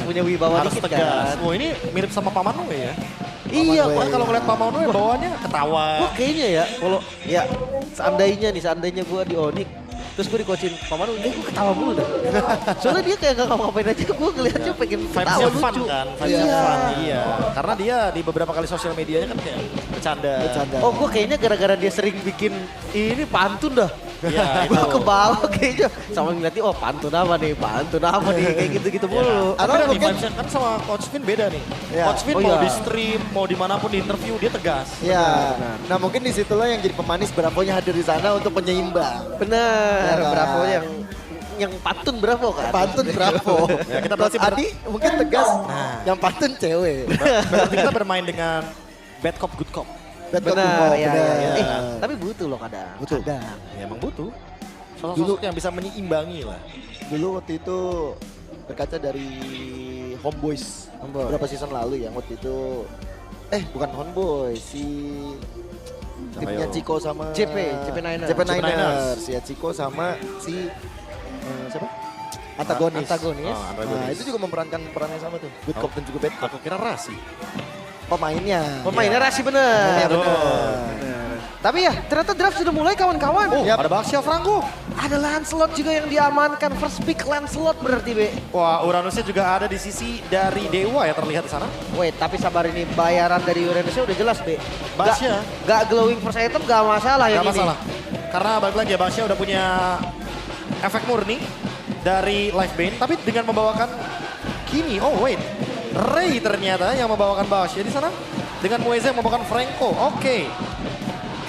punya wibawa Harus dikit tegas. kan. Oh ini mirip sama Paman Noe ya. Iya, Pokoknya kalau ngeliat Paman Noe bawaannya ketawa. Gue kayaknya ya, kalau ya seandainya gue di Onyx, terus gue di-coachin Pamanu, gue ketawa mulu dah. Soalnya dia kayak gak ngapa-ngapain aja, gue ngeliatnya pengen ketawa Vibes-nya fun lucu. kan, vibes-nya Iya. fun, iya. Karena dia di beberapa kali sosial medianya kan kayak bercanda. Oh gue kayaknya gara-gara dia sering bikin ini pantun dah. Iya, Gue itu. ke bawah kayaknya sama ngeliatin, oh pantun apa nih, kayak gitu-gitu mulu. Tapi Atau kan di mungkin- vibes-nya kan sama Coach Vin beda nih. Iya. Coach Vin Oh, mau iya. di stream, mau dimanapun di interview dia tegas. Ya, nah mungkin disitulah yang jadi pemanis Bravo-nya hadir di sana untuk penyeimbang. Bener, Ya kan? Bravo yang pantun Bravo kan. Pantun Bravo. Ya, kita Terus berarti Adi mungkin tegas, Nah. yang pantun cewek. Berarti kita bermain dengan bad cop, good cop. Benar, ya, benar. ya, ya. Tapi butuh loh kadang. Betul. Kadang. Ya emang butuh. Sosok-sosok yang bisa menyeimbangi lah. Dulu waktu itu berkaca dari Homeboys beberapa season lalu yang waktu itu bukan Homeboys si timnya yo? Ciko sama JP Niners. JP JP Niners. Niners ya Ciko sama si siapa antagonis. Antagonis. Oh, antagonis. Nah, itu juga memerankan perannya sama tuh good cop dan juga bad cop Aku kira Rasi. pemainnya. Pemainnya Rasi bener. Iya, Betul. benar. Tapi ya ternyata draft sudah mulai kawan-kawan. Oh, Yap. ada Baksya Franco. Ada Lancelot juga yang diamankan. First pick Lancelot berarti Be. Wah, Uranusnya juga ada di sisi dari Dewa ya terlihat di sana. Wait, tapi sabar ini bayaran dari Uranusnya udah jelas Be. Basya. Gak glowing first item gak masalah yang Gak ini. masalah. Karena balik lagi ya Basya udah punya efek murni dari Life Bane. Tapi dengan membawakan Kimi. Oh wait. Ray ternyata yang membawakan Basya di sana. Dengan Mueze yang membawakan Franco. Oke.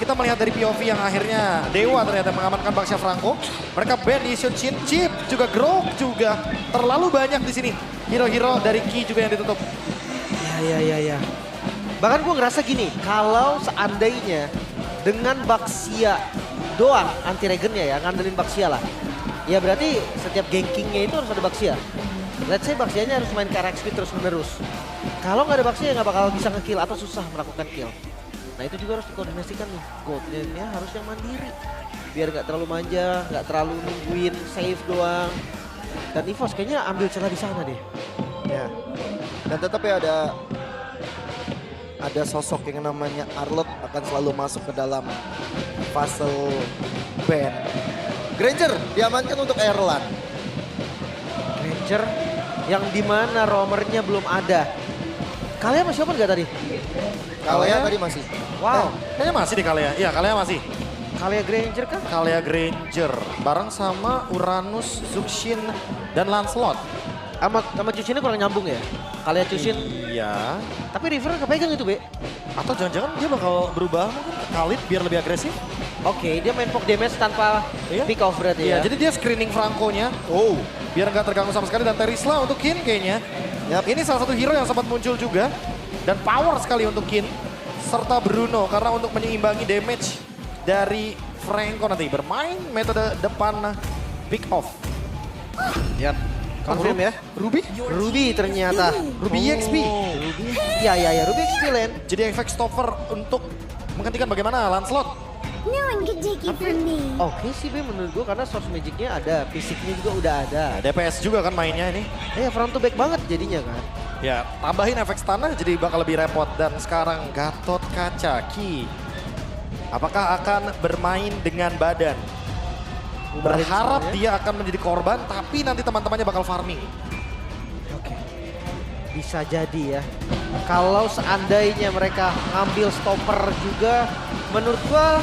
Kita melihat dari POV yang akhirnya Dewa ternyata mengamankan Baksya Franco. Mereka ban di Shunshin, Chip juga Grok juga. Terlalu banyak di sini. Hero-hero dari Ki juga yang ditutup. Ya. Bahkan gue ngerasa gini, kalau seandainya dengan Baksya doang anti regennya ya, ngandelin Baksya lah. Ya berarti setiap gankingnya itu harus ada Baksya. Let's say Baksyanya harus main ke RXP terus menerus. Kalau nggak ada Baksya ya nggak bakal bisa nge-kill atau susah melakukan kill. Nah itu juga harus dikoordinasikan nih, gold-nya harus yang mandiri. Biar nggak terlalu manja, nggak terlalu nungguin save doang. Dan EVOS kayaknya ambil celah di sana deh. Ya. Dan tetap ya ada sosok yang namanya Arlot akan selalu masuk ke dalam puzzle band. Granger diamankan untuk Erlan. Ranger yang dimana roamernya belum ada. Kalian masih open gak tadi? Kalea tadi masih. Wow, Kayaknya masih di Kalea. Iya, Kalea masih. Kalea Granger kan? Kalea Granger bareng sama Uranus, Zuxin, dan Lancelot. Sama Cucinnya kurang nyambung ya? Kalea Cucin, Iya. tapi River kepegang itu Be. Atau jangan-jangan dia bakal berubah mungkin ke Khalid biar lebih agresif. Oke, dia main poke damage tanpa Iya. pick off berarti Iya, ya? jadi dia screening Franco-nya. Oh. Biar nggak terganggu sama sekali dan Terisla untuk Kin kayaknya. Yap. Ini salah satu hero yang sempat muncul juga. Dan power sekali untuk Kin. Serta Bruno karena untuk menyeimbangi damage dari Franco nanti. Bermain metode depan pick off. Yap. Confirm ya? Ruby? Ruby ternyata. Ruby EXP. Ruby. Ya, Ruby XP Land. Jadi efek stopper untuk menghentikan bagaimana Lancelot. No one can take it from me. Oke sih Be menurut gua karena source magicnya ada, fisiknya juga udah ada. DPS juga kan mainnya ini. Front to back banget jadinya kan. Ya, tambahin efek tanah jadi bakal lebih repot. Dan sekarang Gatot Kaca, Ki. Apakah akan bermain dengan badan? Ubahin Berharap semuanya. dia akan menjadi korban, tapi nanti teman-temannya bakal farming. Oke. Bisa jadi ya. Kalau seandainya mereka ngambil stopper juga, menurut gua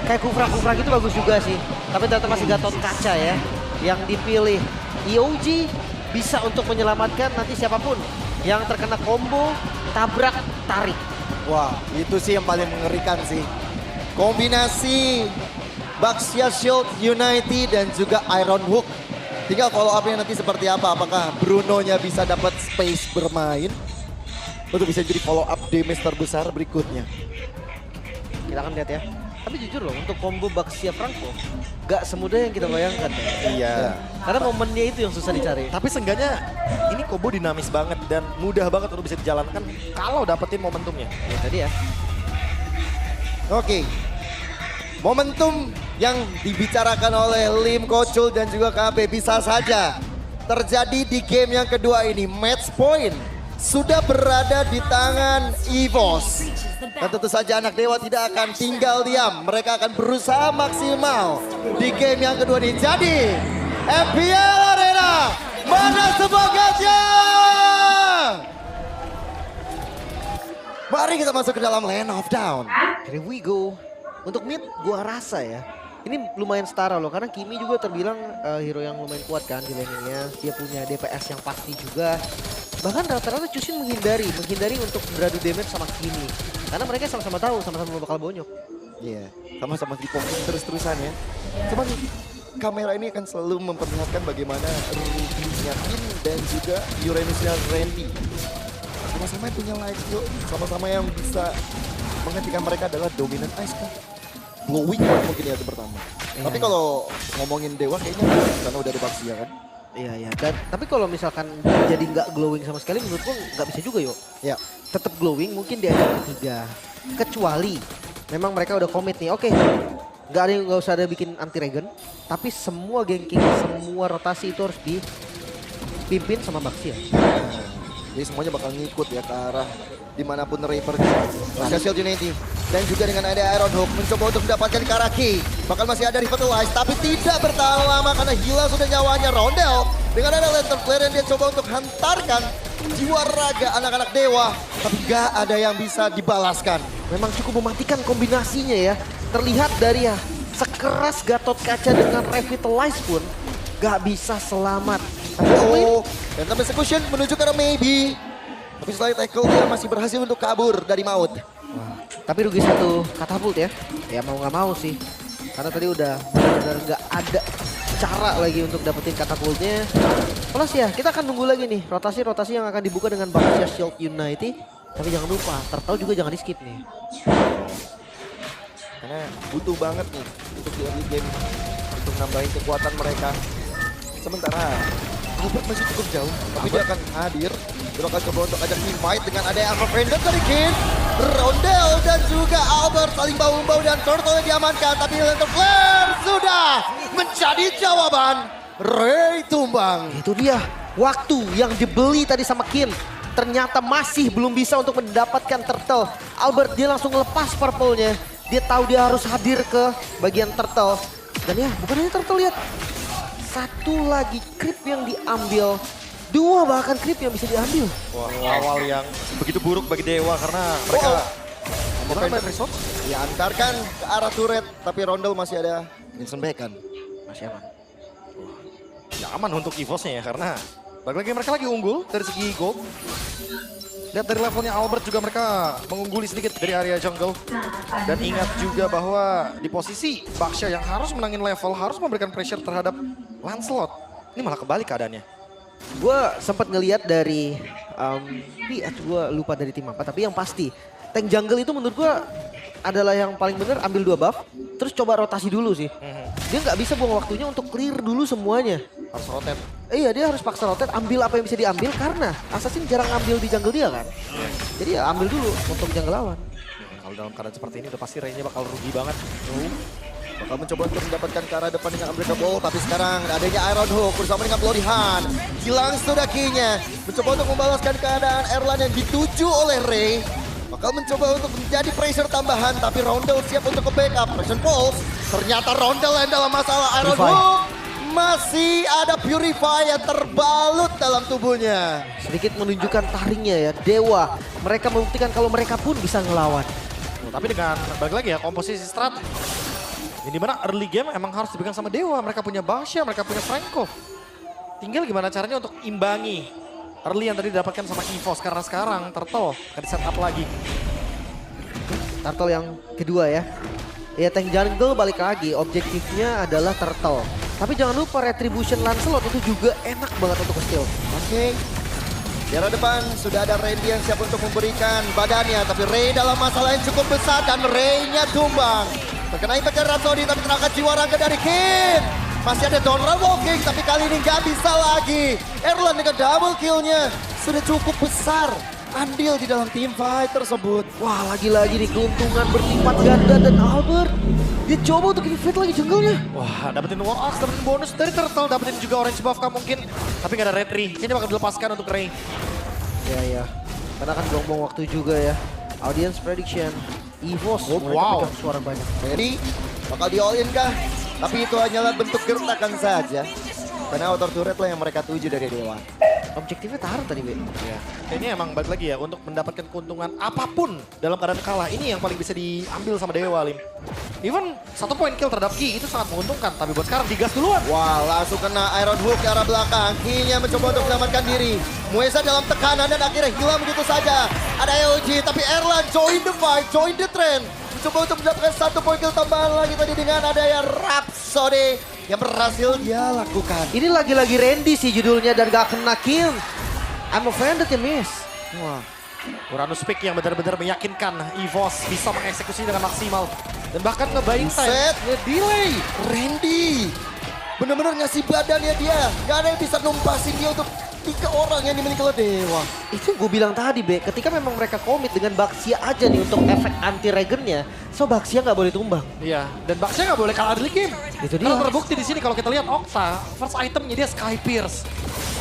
kayak kufra-kufra gitu bagus juga sih. Tapi tetap masih Gatot Kaca ya yang dipilih. EOG bisa untuk menyelamatkan nanti siapapun yang terkena combo, tabrak, tarik. Wah, itu sih yang paling mengerikan sih. Kombinasi Baksya Shield Unity dan juga Iron Hook. Tinggal follow up-nya nanti seperti apa. Apakah Bruno-nya bisa dapat space bermain untuk bisa jadi follow up damage terbesar berikutnya. Kita akan lihat ya. Tapi jujur loh untuk combo Baksya Franco gak semudah yang kita bayangkan. Iya. Karena momennya itu yang susah dicari. Tapi seenggaknya ini combo dinamis banget dan mudah banget untuk bisa dijalankan kalau dapetin momentumnya. Ya tadi ya. Oke. Momentum yang dibicarakan oleh Lim, Kocul dan juga KB bisa saja terjadi di game yang kedua ini. Match point sudah berada di tangan EVOS. Dan tentu saja anak dewa tidak akan tinggal diam. Mereka akan berusaha maksimal di game yang kedua ini. Jadi, MPL Arena, mana semangatnya? Mari kita masuk ke dalam Land of Down. Here we go. Untuk mid gua rasa ya. Ini lumayan setara loh karena Kimi juga terbilang hero yang lumayan kuat kan di lane-nya. Dia punya DPS yang pasti juga. Bahkan rata-rata Chushin menghindari untuk beradu damage sama Kimi. Karena mereka sama-sama tahu sama-sama bakal bonyok. Iya, sama-sama dipompong terus-terusan ya. Cuman kamera ini akan selalu memperlihatkan bagaimana Ruby-nya Kim dan juga Uranusnya Randy. Sama-sama punya light skill, sama-sama yang bisa menghentikan mereka adalah dominant ice kan. Glowing mungkin ya itu pertama. Tapi kalau ngomongin dewa kayaknya karena udah ada Baxia kan. Iya. Dan tapi kalau misalkan jadi nggak glowing sama sekali menurut gua nggak bisa juga yuk. Ya. Tetap glowing mungkin di ajang ketiga. Kecuali memang mereka udah komit nih. Oke. Nggak usah ada bikin anti regen. Tapi semua ganking, semua rotasi itu harus dipimpin sama Baxia. Jadi semuanya bakal ngikut ya ke arah dimanapun Ray pergi. Baxia Shield Unity. Dan juga dengan ada Iron Hook mencoba untuk mendapatkan Karaki. Bahkan masih ada Revitalize tapi tidak bertahan lama karena hilang sudah nyawanya Rondel. Dengan ada Lantern Flare yang dia coba untuk hantarkan jiwa raga anak-anak dewa. Tapi gak ada yang bisa dibalaskan. Memang cukup mematikan kombinasinya ya. Terlihat dari ya sekeras Gatot Kaca dengan Revitalize pun gak bisa selamat. Oh, dan tambah execution menuju ke arah Maybe. Tapi setelah tackle dia masih berhasil untuk kabur dari maut. Wah, tapi rugi satu katapult ya. Ya mau nggak mau sih. Karena tadi udah benar-benar nggak ada cara lagi untuk dapetin katapultnya. Plus ya kita akan nunggu lagi nih rotasi-rotasi yang akan dibuka dengan Baxia Shield Unity. Tapi jangan lupa, Turtle juga jangan di skip nih. Karena butuh banget nih untuk di early game untuk nambahin kekuatan mereka. Sementara Albert masih cukup jauh, tapi dia akan hadir. Dia akan coba untuk ajak team fight dengan ada Alpha Friender dari Kin. Rondel dan juga Albert saling bahu-bahu dan Turtle diamankan. Tapi Lantern Flare sudah menjadi jawaban. Ray tumbang. Itu dia waktu yang dibeli tadi sama Kin. Ternyata masih belum bisa untuk mendapatkan Turtle. Albert dia langsung lepas purple-nya. Dia tahu dia harus hadir ke bagian Turtle. Dan ya bukan hanya Turtle, lihat. Satu lagi creep yang diambil. Dua bahkan creep yang bisa diambil. Wah, awal yang begitu buruk bagi Dewa karena mereka Gimana resort? Ya antarkan ke arah turret, tapi Rondel masih ada Vincent Bacon. Masih aman. ya aman untuk EVOS-nya ya karena balik lagi mereka lagi unggul dari segi gold. Lihat dari levelnya Albert juga mereka mengungguli sedikit dari area jungle. Dan ingat juga bahwa di posisi Baxia yang harus menangin level, harus memberikan pressure terhadap Lancelot. Ini malah kebalik keadaannya. Gue sempat ngelihat dari, gue lupa dari tim apa, tapi yang pasti tank jungle itu menurut gue adalah yang paling benar ambil 2 buff, terus coba rotasi dulu sih. Dia nggak bisa buang waktunya untuk clear dulu semuanya. Harus rotate. Iya dia harus paksa rotate, ambil apa yang bisa diambil karena Assassin jarang ambil di jungle dia kan. Jadi ya ambil dulu untuk jungle lawan. Kalau dalam keadaan seperti ini udah pasti Ray-nya bakal rugi banget. Bakal mencoba untuk mendapatkan ke arah depan dengan Unbreakable, tapi sekarang adanya Iron Hook bersama dengan Bloody Hand. Hilang sudah key-nya, mencoba untuk membalaskan keadaan Erlan yang dituju oleh Ray. Bakal mencoba untuk menjadi pressure tambahan, tapi Rondel siap untuk ke backup. Pressure Pulse, ternyata Rondel yang dalam masalah. Iron Purify. Hook, masih ada Purify yang terbalut dalam tubuhnya. Sedikit menunjukkan taringnya ya, Dewa. Mereka membuktikan kalau mereka pun bisa ngelawan. Tapi dengan balik lagi ya komposisi strat. Ini dimana early game emang harus dipegang sama Dewa. Mereka punya Baxia, mereka punya Franco. Tinggal gimana caranya untuk imbangi early yang tadi didapatkan sama EVOS. Karena sekarang Turtle akan di setup lagi. Turtle yang kedua ya. Ya tank jungle balik lagi, objektifnya adalah Turtle. Tapi jangan lupa Retribution Lancelot itu juga enak banget untuk steal. Oke. Di arah depan sudah ada Randy yang siap untuk memberikan badannya. Tapi Ray dalam masalah yang cukup besar dan Ray-nya tumbang. Terkena impact dari Rhapsody tapi terangkat jiwa raga dari Kin. Masih ada Donra walking tapi kali ini nggak bisa lagi. Erlan dengan double kill-nya sudah cukup besar. andil di dalam team fight tersebut. Wah, lagi-lagi nih keuntungan berlipat ganda dan Albert. Dia coba untuk invade lagi jungle-nya. Wah, dapetin wall axe, dapetin bonus dari Turtle, dapetin juga orange buff mungkin. Tapi nggak ada red tree. Ini bakal dilepaskan untuk Ray. Ya. Karena kan buang-buang waktu juga ya. Audience prediction. EVOS. Oh, mereka wow. pegang suara banyak. Jadi bakal di all in kah? Tapi itu hanyalah bentuk gertakan saja. Karena outer turret lah yang mereka tuju dari Dewa. Objektifnya taruh tadi, Be. Ya. Ini emang balik lagi ya, untuk mendapatkan keuntungan apapun dalam keadaan kalah, ini yang paling bisa diambil sama Dewa, Lim. Even 1 poin kill terhadap Ki itu sangat menguntungkan, tapi buat sekarang digas duluan. Wah, langsung kena Iron Hook ke arah belakang. Kinya mencoba untuk menyelamatkan diri. Muesa dalam tekanan dan akhirnya hilang begitu saja. Ada EOG, tapi Erlan join the fight, join the trend. Mencoba untuk mendapatkan 1 poin kill tambahan lagi tadi dengan ada yang Rhapsody yang berhasil dia lakukan. Ini lagi-lagi Randy sih judulnya dan gak kena kill. I'm offended ya, miss. Wah, Uranus Peak yang benar-benar meyakinkan EVOS bisa mengeksekusi dengan maksimal. Dan bahkan ngebaying time. Set. Delay. Randy bener-bener ngasih badannya dia. Gak ada yang bisa numpasin dia untuk 3 orang yang dimiliki oleh Dewa. Itu gue bilang tadi, Be. Ketika memang mereka komit dengan Baxia aja nih untuk efek anti regennya, so Baxia nggak boleh tumbang. Iya, dan Baxia nggak boleh kalah early game. Itu dia. Karena terbukti di sini kalau kita lihat Okta, first itemnya dia Sky Pierce.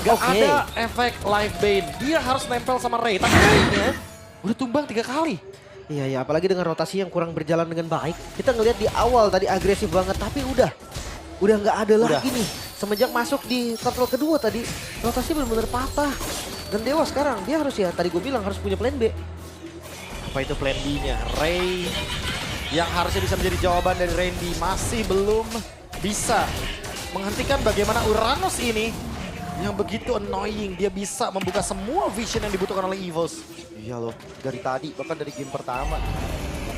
Gak Oke. ada efek Life Bane. Dia harus nempel sama Ray. Tapi Ray-nya udah tumbang 3 kali. Iya, apalagi dengan rotasi yang kurang berjalan dengan baik. Kita ngelihat di awal tadi agresif banget, tapi udah nggak ada lagi nih. Semenjak masuk di turtle kedua tadi, rotasi benar-benar patah. Dan Dewa sekarang, dia harus ya, tadi gue bilang harus punya plan B. Apa itu plan B-nya? Ray yang harusnya bisa menjadi jawaban dari Randy masih belum bisa menghentikan bagaimana Uranus ini yang begitu annoying. Dia bisa membuka semua vision yang dibutuhkan oleh EVOS. Iya loh, dari tadi, bahkan dari game pertama.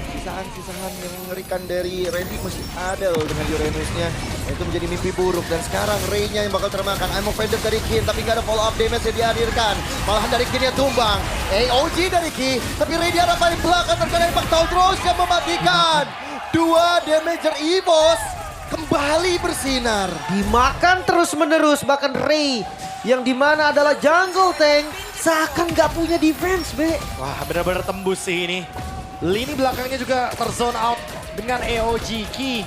Sisahan-sisahan yang mengerikan dari Randy masih ada loh dengan Uranusnya. Itu menjadi mimpi buruk. Dan sekarang Ray-nya yang bakal termakan. I'm offended dari Kin, tapi nggak ada follow up damage yang dihadirkan. Malahan dari Kin yang tumbang. AOG dari Ki, tapi Ray diarahkan di belakang terkena impact Town Rose yang mematikan. 2 damager EVOS kembali bersinar. Dimakan terus-menerus, bahkan Ray yang dimana adalah jungle tank seakan nggak punya defense, Be. Wah, benar-benar tembus sih ini. Lini belakangnya juga terzone out dengan EOG. Ki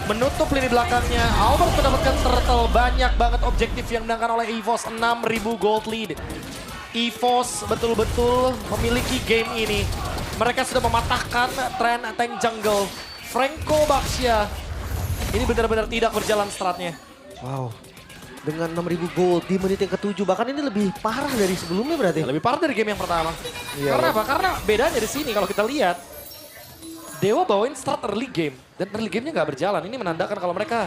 menutup lini belakangnya. Albert mendapatkan turtle, banyak banget objektif yang dimenangkan oleh EVOS. 6.000 gold lead. EVOS betul-betul memiliki game ini. Mereka sudah mematahkan tren tank jungle. Franco Baxia ini benar-benar tidak berjalan stratnya. Wow, dengan 6.000 gold di menit yang ke-7, bahkan ini lebih parah dari sebelumnya berarti. Lebih parah dari game yang pertama. Iya, Karena apa? Karena bedanya di sini kalau kita lihat, Dewa bawain start early game dan early gamenya nggak berjalan. Ini menandakan kalau mereka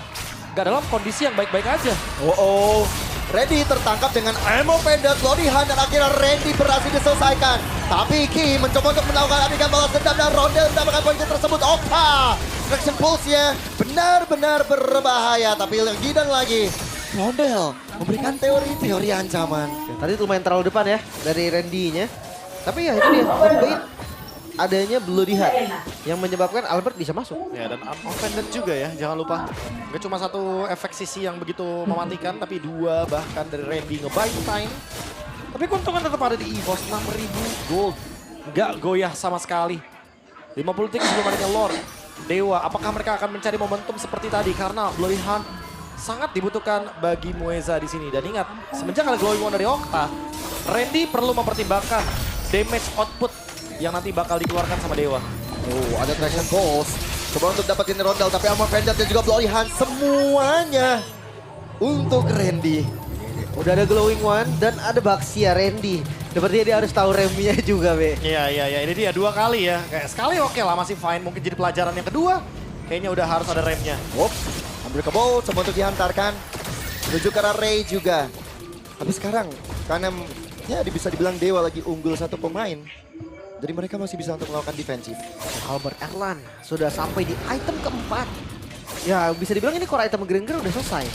nggak dalam kondisi yang baik-baik aja. Oh, Randy tertangkap dengan ammo pendek, Bloody Hand, dan akhirnya Randy berhasil diselesaikan. Tapi Ki mencoba untuk melakukan adegan balas dendam dan Rondel mendapatkan poin tersebut. Okta, Traction Pulse-nya benar-benar berbahaya. Tapi lagi dan lagi, Rondel memberikan teori-teori ancaman. Ya, tadi lumayan terlalu depan ya dari Randy-nya. Tapi ya itu dia, Bait adanya Bloody Hand yang menyebabkan Albert bisa masuk. Ya, dan offended juga ya, jangan lupa. Gak cuma 1 efek sisi yang begitu mematikan, tapi 2 bahkan dari Randy nge-buying time. Tapi keuntungan tetap ada di EVOS, 6.000 gold. Gak goyah sama sekali. 50 detik sebelum adanya Lord. Dewa, apakah mereka akan mencari momentum seperti tadi? Karena Bloody Hand sangat dibutuhkan bagi Mueza di sini. Dan ingat, semenjak ada Glowing One dari Okta, Randy perlu mempertimbangkan damage output yang nanti bakal dikeluarkan sama Dewa. Oh, ada Traction Pulse. Coba untuk dapetin Rondel, tapi Armor Pendant dan juga Bloody Hand semuanya untuk Randy. Udah ada Glowing One dan ada Baxia Randy. Sepertinya dia harus tahu remnya juga, Be. Iya, ini dia 2 kali ya. Kayak sekali oke lah, masih fine. Mungkin jadi pelajaran yang kedua, kayaknya udah harus ada remnya. Ambil ke boat, coba untuk dihantarkan. Menuju ke arah Ray juga. Tapi sekarang, karena ya bisa dibilang Dewa lagi unggul 1 pemain. Jadi mereka masih bisa untuk melakukan defensif. Albert Erlan sudah sampai di item keempat. Ya bisa dibilang ini core item Granger udah selesai.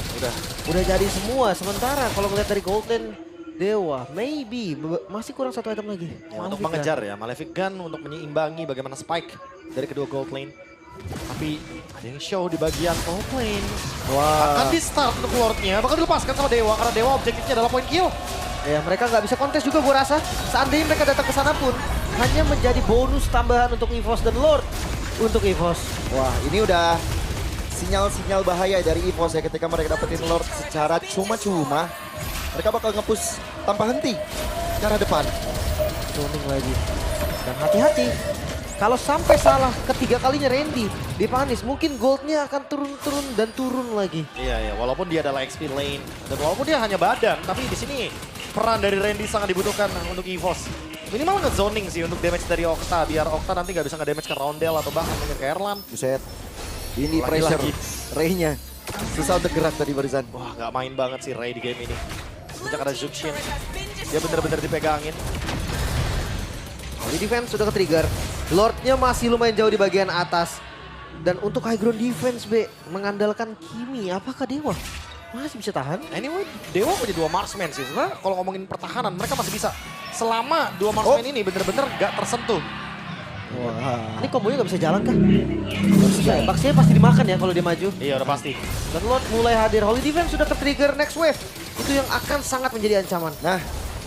Udah jadi semua. Sementara kalau ngeliat dari Golden Dewa, maybe masih kurang 1 item lagi. Ya, untuk mengejar ya, Malefic Gun untuk menyeimbangi bagaimana spike dari kedua gold lane. Tapi ada yang show di bagian top lane. Wah. Akan di start untuk Lordnya, bakal dilepaskan sama Dewa karena Dewa objektifnya adalah point kill. Ya mereka nggak bisa kontes juga gue rasa. Seandainya mereka datang ke sana pun hanya menjadi bonus tambahan untuk EVOS dan Lord untuk EVOS. Wah, ini udah sinyal-sinyal bahaya dari EVOS ya ketika mereka dapetin Lord secara cuma-cuma. Mereka bakal nge-push tanpa henti ke arah depan. Zoning lagi. Dan hati-hati. Kalau sampai salah ketiga kalinya Randy dipanis, mungkin goldnya akan turun lagi. Iya, walaupun dia adalah XP lane dan walaupun dia hanya badan, tapi di sini peran dari Randy sangat dibutuhkan untuk EVOS. Minimal nge-zoning sih untuk damage dari Okta, biar Okta nanti nggak bisa nge-damage ke Roundel atau bahkan mungkin ke Erlan. Buset. Ini Lagi-lagi. pressure Ray-nya. Susah untuk gerak tadi barusan. Wah, nggak main banget sih Ray di game ini. Sejak ada Zuxin, dia bener-bener dipegangin. Di defense sudah ke-trigger. Lordnya masih lumayan jauh di bagian atas. Dan untuk high ground defense B, mengandalkan Kimi. Apakah Dewa masih bisa tahan? Anyway, Dewa punya 2 marksman sih. Sebenarnya kalau ngomongin pertahanan, mereka masih bisa. Selama 2 marksman ini bener-bener gak tersentuh. Wah. Ini kombonya nggak bisa jalan kah? Baksinya pasti dimakan ya kalau dia maju. Iya, udah pasti. Dan Lord mulai hadir. Holy Defense sudah ke-trigger next wave. Itu yang akan sangat menjadi ancaman. Nah,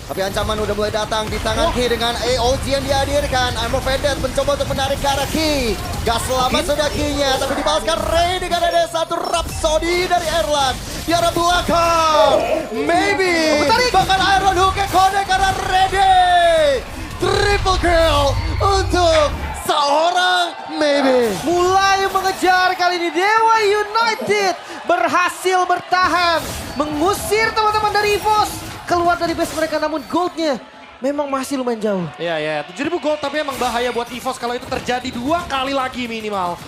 tapi ancaman udah mulai datang di tangan Ki dengan AOG yang dihadirkan. Armor Vended mencoba untuk menarik ke arah Ki. Gak selamat sudah Ki-nya, tapi dibalaskan Ray dengan ada satu Rhapsody dari Erlan. Di arah belakang, maybe. Bahkan Iron Hook yang connect karena ready. Triple kill untuk seorang maybe. Mulai mengejar kali ini Dewa United berhasil bertahan. Mengusir teman-teman dari EVOS. Keluar dari base mereka namun goldnya memang masih lumayan jauh. Iya, 7.000 gold tapi emang bahaya buat EVOS kalau itu terjadi 2 kali lagi minimal.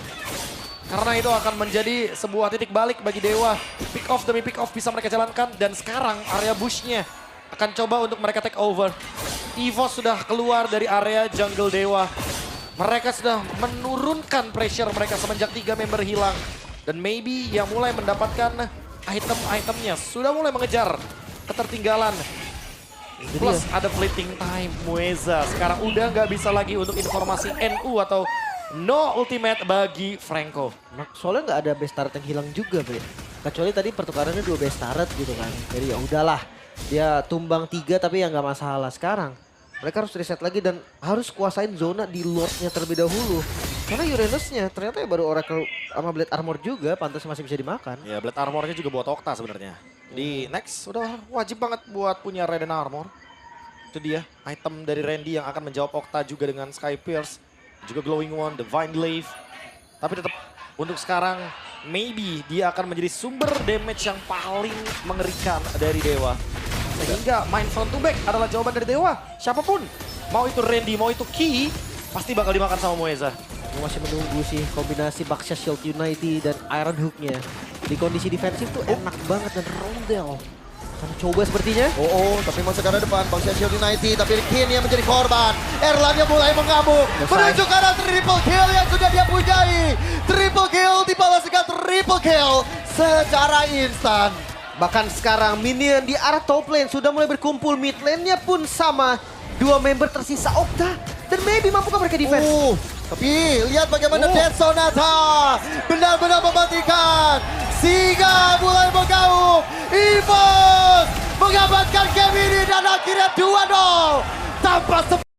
Karena itu akan menjadi sebuah titik balik bagi Dewa. Pick off demi pick off bisa mereka jalankan dan sekarang area bushnya akan coba untuk mereka take over. EVOS sudah keluar dari area jungle Dewa. Mereka sudah menurunkan pressure mereka semenjak 3 member hilang. Dan maybe yang mulai mendapatkan item-itemnya sudah mulai mengejar ketertinggalan. Plus ada fleeting time Mueza. Sekarang udah nggak bisa lagi untuk informasi NU atau no ultimate bagi Franco. Soalnya nggak ada base turret yang hilang juga, Bre. Kecuali tadi pertukarannya 2 base turret gitu kan. Jadi ya udahlah. Dia tumbang 3 tapi ya nggak masalah. Sekarang mereka harus reset lagi dan harus kuasain zona di Lordnya terlebih dahulu. Karena Uranusnya ternyata ya baru Oracle sama Blade Armor juga, pantas masih bisa dimakan. Ya, Blade Armornya juga buat Okta sebenarnya. Di next udah wajib banget buat punya Raiden Armor. Itu dia item dari Randy yang akan menjawab Okta juga dengan Sky Pierce. Juga Glowing One, Divine Glaive. Tapi tetap untuk sekarang maybe dia akan menjadi sumber damage yang paling mengerikan dari Dewa. Sehingga main front to back adalah jawaban dari Dewa. Siapapun, mau itu Randy, mau itu Ki, pasti bakal dimakan sama Mueza. Gue masih menunggu sih kombinasi Baxia Shield United dan Iron Hook-nya. Di kondisi defensif tuh enak banget dan Roundel. Akan coba sepertinya. Tapi masuk ke arah depan, Baxia Shield United, tapi Kin yang menjadi korban. Erlannya mulai mengamuk, menuju ke arah triple kill yang sudah dia punyai. Triple kill dibalas dengan triple kill secara instan. Bahkan sekarang minion di arah top lane sudah mulai berkumpul. Mid lane-nya pun sama. 2 member tersisa Okta. Dan maybe mampukah mereka defense? Tapi lihat bagaimana Dead Sonata benar-benar mematikan. Singa mulai bergaung. EVOS mengamankan game ini dan akhirnya 2-0 tanpa